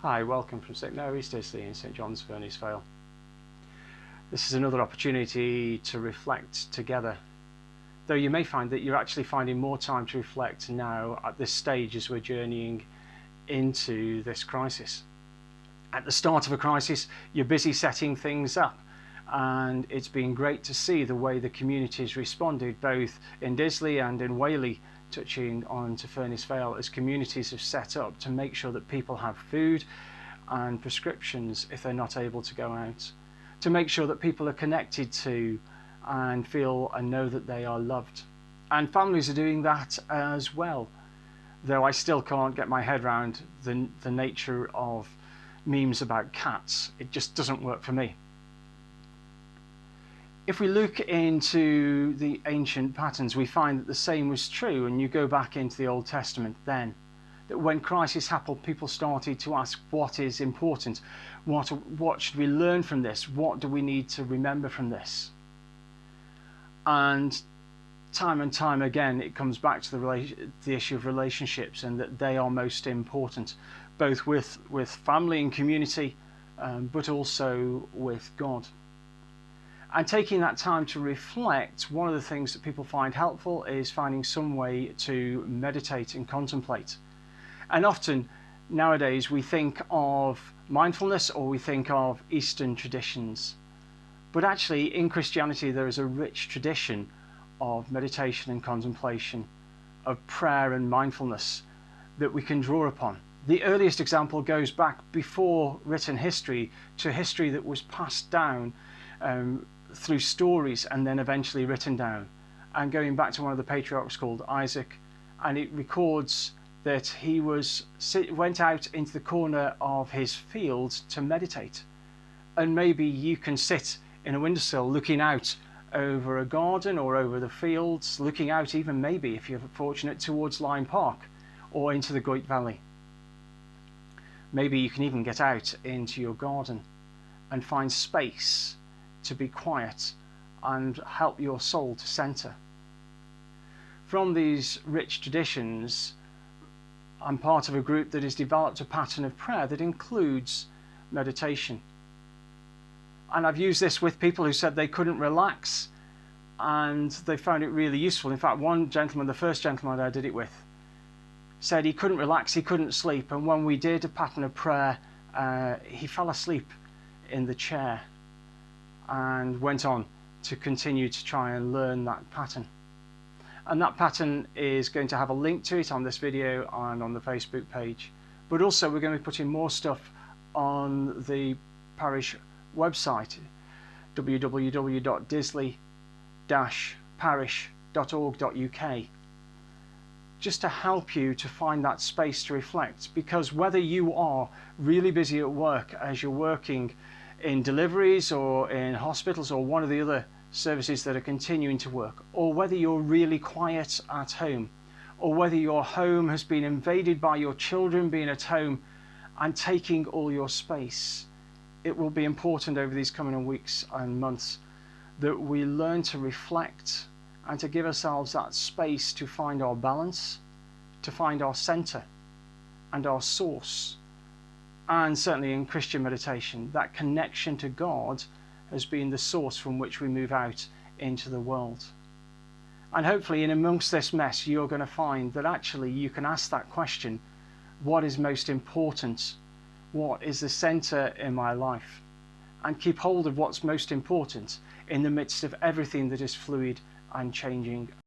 Hi, welcome from St Mary's Disley in St John's, Furness Vale. This is another opportunity to reflect together, though you may find that you're actually finding more time to reflect now at this stage as we're journeying into this crisis. At the start of a crisis, you're busy setting things up, and it's been great to see the way the community's responded, both in Disley and in Whaley, touching on to Furness Vale, as communities have set up to make sure that people have food and prescriptions if they're not able to go out, to make sure that people are connected to and feel and know that they are loved. And families are doing that as well, though I still can't get my head around the nature of memes about cats. It just doesn't work for me. If we look into the ancient patterns, we find that the same was true, and you go back into the Old Testament then, that when crisis happened, people started to ask what is important, what should we learn from this, what do we need to remember from this? And time again, it comes back to the issue of relationships, and that they are most important, both with family and community, but also with God. And taking that time to reflect, one of the things that people find helpful is finding some way to meditate and contemplate. And often nowadays we think of mindfulness or we think of Eastern traditions. But actually in Christianity there is a rich tradition of meditation and contemplation, of prayer and mindfulness that we can draw upon. The earliest example goes back before written history to history that was passed down through stories and then eventually written down. And going back to one of the patriarchs called Isaac, and it records that he went out into the corner of his field to meditate. And maybe you can sit in a windowsill looking out over a garden or over the fields, looking out even maybe, if you're fortunate, towards Lyme Park or into the Goyt Valley. Maybe you can even get out into your garden and find space to be quiet and help your soul to center. From these rich traditions, I'm part of a group that has developed a pattern of prayer that includes meditation. And I've used this with people who said they couldn't relax and they found it really useful. In fact, one gentleman, the first gentleman I did it with, said he couldn't relax, he couldn't sleep, and when we did a pattern of prayer, he fell asleep in the chair and went on to continue to try and learn that pattern. And that pattern is going to have a link to it on this video and on the Facebook page. But also we're going to be putting more stuff on the parish website, www.disley-parish.org.uk, just to help you to find that space to reflect. Because whether you are really busy at work as you're working in deliveries or in hospitals or one of the other services that are continuing to work, or whether you're really quiet at home, or whether your home has been invaded by your children being at home and taking all your space, it will be important over these coming weeks and months that we learn to reflect and to give ourselves that space to find our balance, to find our center and our source. And certainly in Christian meditation, that connection to God has been the source from which we move out into the world. And hopefully in amongst this mess, you're going to find that actually you can ask that question, what is most important? What is the center in my life? And keep hold of what's most important in the midst of everything that is fluid and changing